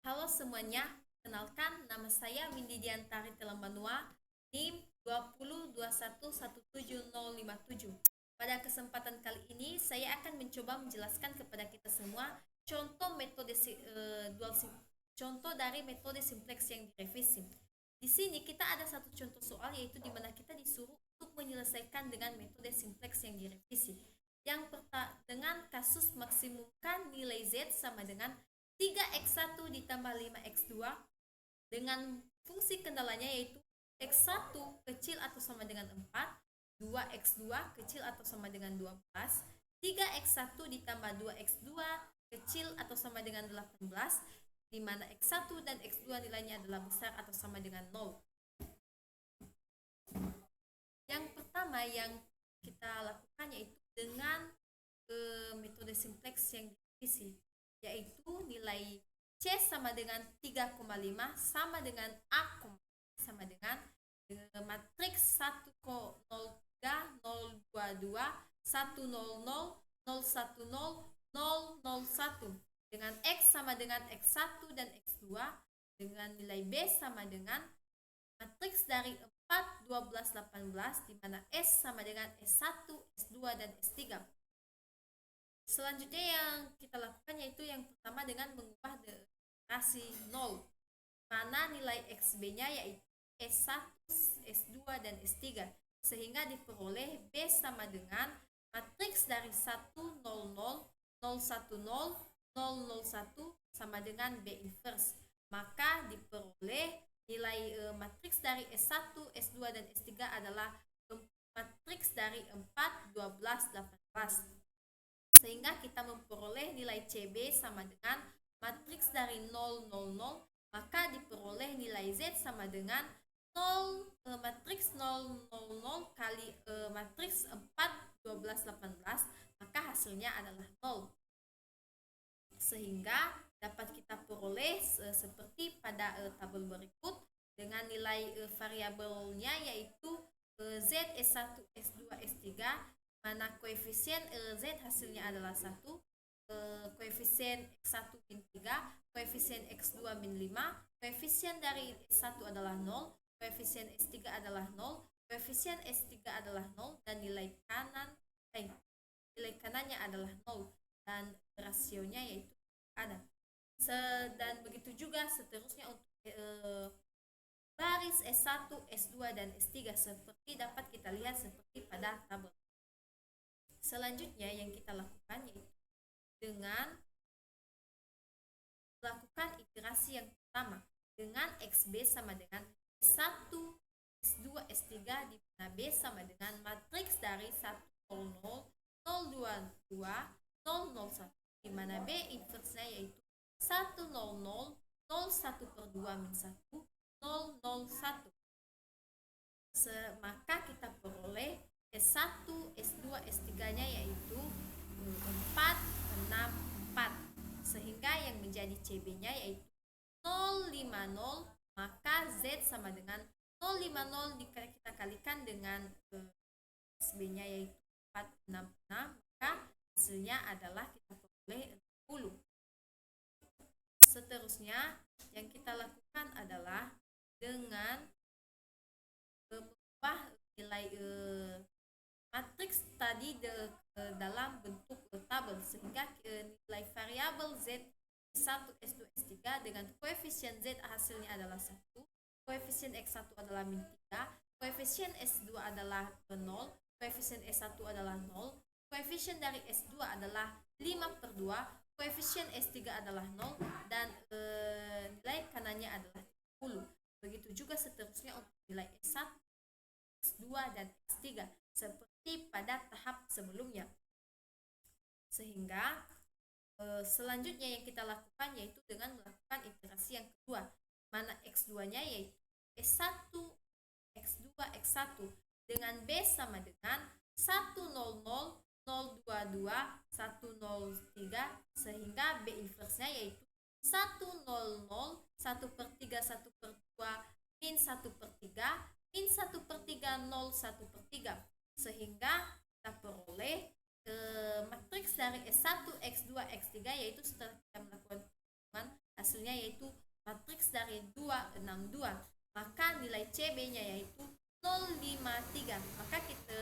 Halo semuanya, kenalkan nama saya Windy Diantari Telembanua, NIM 2021171057. Pada kesempatan kali ini, saya akan mencoba menjelaskan kepada kita semua contoh metode contoh dari metode simplex yang direvisi. Di sini kita ada satu contoh soal yaitu di mana kita disuruh untuk menyelesaikan dengan metode simplex yang direvisi. Dengan kasus maksimumkan nilai Z sama dengan 3x1 ditambah 5x2 dengan fungsi kendalanya yaitu x1 kecil atau sama dengan 4, 2x2 kecil atau sama dengan 12, 3x1 ditambah 2x2 kecil atau sama dengan 18, di mana x1 dan x2 nilainya adalah besar atau sama dengan 0. Yang pertama yang kita lakukan yaitu dengan metode simplex yang divisi, yaitu nilai C sama dengan 3,5 sama dengan A sama dengan matriks 103 022 100 010 001 dengan X sama dengan X1 dan X2 dengan nilai B sama dengan matriks dari 4, 12, 18 di mana S sama dengan S1, S2 dan S3. Selanjutnya yang kita lakukan yaitu yang pertama dengan mengubah deklarasi 0, mana nilai XB-nya yaitu S1, S2 dan S3, sehingga diperoleh B sama dengan matriks dari 100 010 001 sama dengan B inverse. Maka diperoleh nilai matriks dari S1, S2 dan S3 adalah matriks dari 4, 12, 18. Sehingga kita memperoleh nilai CB sama dengan matriks dari 0, 0, 0, maka diperoleh nilai Z sama dengan 0 matriks 0, 0, 0 kali matriks 4, 12, 18, maka hasilnya adalah 0. Sehingga dapat kita peroleh seperti pada tabel berikut dengan nilai variabelnya yaitu Z, S1, S2, S3, mana koefisien Z hasilnya adalah 1, koefisien X1 min 3, koefisien X2 min 5, koefisien dari S1 adalah 0, koefisien S3 adalah 0, koefisien S3 adalah 0, dan nilai kanannya adalah 0, dan rasionya yaitu ada. Dan begitu juga seterusnya untuk baris S1, S2, dan S3 seperti dapat kita lihat seperti pada tabel. Selanjutnya yang kita lakukan yaitu dengan melakukan iterasi yang pertama dengan XB sama dengan S1, S2, S3 di mana B sama dengan matriks dari 100 022 001 di mana B inversenya yaitu 100 01 per 2 min 1 001. Maka kita peroleh S1, S2, S3-nya yaitu 4, 6, 4. Sehingga yang menjadi CB-nya yaitu 050, maka Z sama dengan 050 kita kalikan dengan SB-nya yaitu 466, maka hasilnya adalah kita peroleh 60. Seterusnya yang kita lakukan adalah dengan mengubah nilai matriks tadi dalam bentuk tabel sehingga nilai variabel Z S1, S2, S3 dengan koefisien Z hasilnya adalah 1, koefisien X1 adalah min 3, koefisien S2 adalah 0, koefisien S1 adalah 0, koefisien dari S2 adalah 5 per 2, koefisien S3 adalah 0, dan nilai kanannya adalah 10. Begitu juga seterusnya untuk nilai S1, S2, dan S3 seperti pada tahap sebelumnya. Sehingga selanjutnya yang kita lakukan yaitu dengan melakukan iterasi yang kedua, mana X2-nya yaitu S1, X2, X1 dengan B sama dengan 100 022 103, sehingga B inversenya yaitu 100 1 per 3 1 per 2 min 1 per 3 min 1 per 3 0 1 per 3, sehingga kita peroleh matriks dari S1, X2, X3 yaitu setelah kita melakukan perhitungan hasilnya yaitu matriks dari 262, maka nilai CB-nya yaitu 053. Maka kita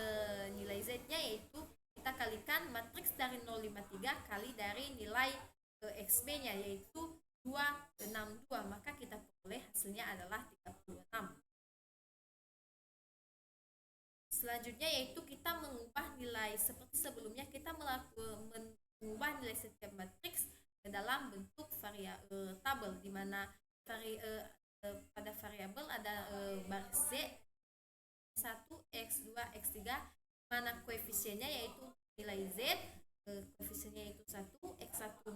nilai Z-nya yaitu kita kalikan matriks dari 053 kali dari nilai XB-nya yaitu 262, maka kita peroleh hasilnya adalah 36. Selanjutnya yaitu kita mengubah nilai seperti sebelumnya, kita mengubah nilai setiap matriks ke dalam bentuk tabel, di mana pada variabel ada baris Z 1, X2, X3, mana koefisiennya yaitu nilai Z, koefisiennya yaitu 1, X1 0,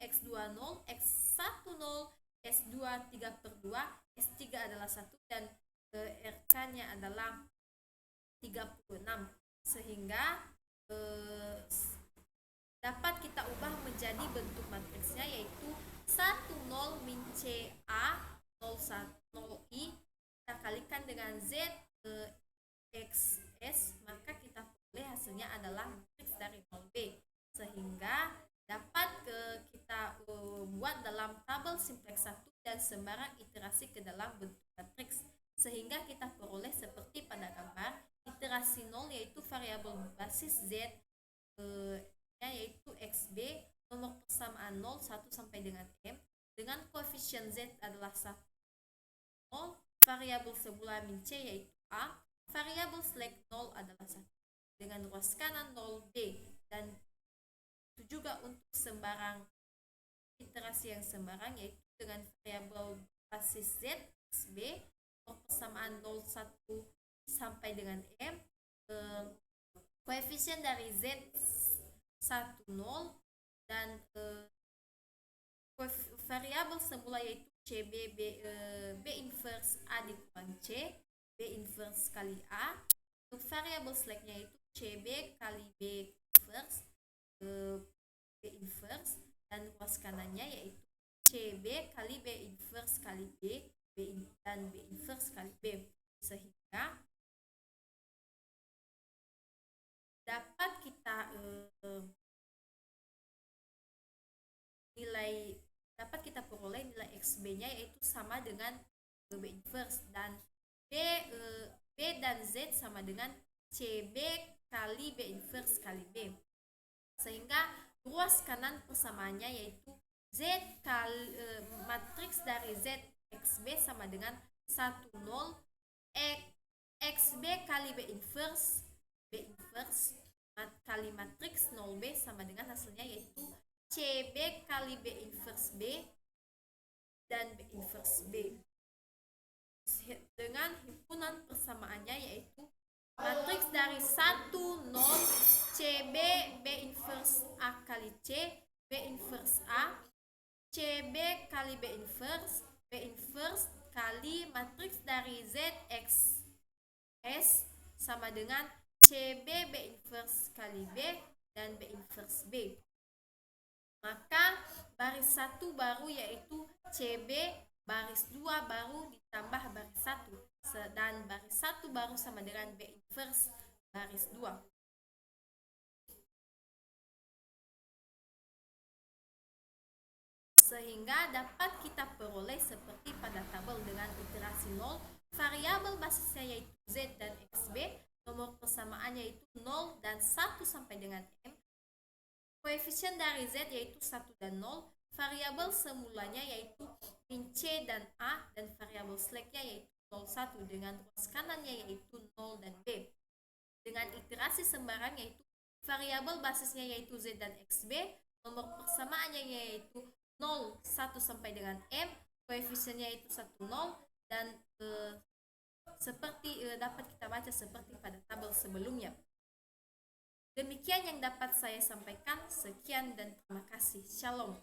X2 0, X1 0, S2 3/2, S3 adalah 1, dan RK-nya adalah 36, sehingga dapat kita ubah menjadi bentuk matriksnya yaitu 10 min CA 01 kita kalikan dengan Z XS, maka kita peroleh hasilnya adalah matriks dari 0B, sehingga dapat kita buat dalam tabel simplex 1 dan sembarang iterasi ke dalam bentuk matriks, sehingga kita peroleh seperti pada gambar. Iterasi 0 yaitu variabel basis Z yaitu XB, nomor persamaan 0 1 sampai dengan M, dengan koefisien Z adalah 1 0, variabel sebelah min C yaitu A, variabel slack 0 adalah 1, dengan ruas kanan 0B, dan itu juga untuk sembarang iterasi yang sembarang yaitu dengan variabel basis Z XB, nomor persamaan 0 1 sampai dengan M, koefisien dari Z 1 0, dan variabel semula yaitu CB B inverse A dikurang C, B inverse kali A. Untuk variabel slacknya yaitu CB kali B inverse, B inverse, dan ruas kanannya yaitu CB kali B inverse kali B, dan B inverse kali B, sehingga dapat kita peroleh nilai XB-nya yaitu sama dengan B inverse, dan B dan Z sama dengan CB kali B inverse kali B, sehingga ruas kanan persamaannya yaitu Z kali matriks dari Z XB sama dengan 1 0, XB kali B inverse kali matriks 0B sama dengan hasilnya yaitu CB kali B inverse B dan B inverse B, dengan himpunan persamaannya yaitu matriks dari 1 0 CB B inverse A kali C, B inverse A, CB kali B inverse kali matriks dari Z X S sama dengan CB B inverse kali B dan B inverse B. Maka baris 1 baru yaitu CB, baris 2 baru ditambah baris 1, dan baris 1 baru sama dengan B inverse baris 2. Sehingga dapat kita peroleh seperti pada tabel dengan iterasi 0, variabel basisnya yaitu Z dan XB, nomor persamaannya yaitu 0 dan 1 sampai dengan M, koefisien dari Z yaitu 1 dan 0, variabel semulanya yaitu min C dan A, dan variabel slacknya yaitu 0 1 dengan ruas kanannya yaitu 0 dan B, dengan iterasi sembarang yaitu variabel basisnya yaitu Z dan XB, nomor persamaannya yaitu 0 1 sampai dengan M, koefisiennya yaitu 1 0, dan seperti dapat kita baca seperti pada tabel sebelumnya. Demikian yang dapat saya sampaikan. Sekian dan terima kasih. Shalom.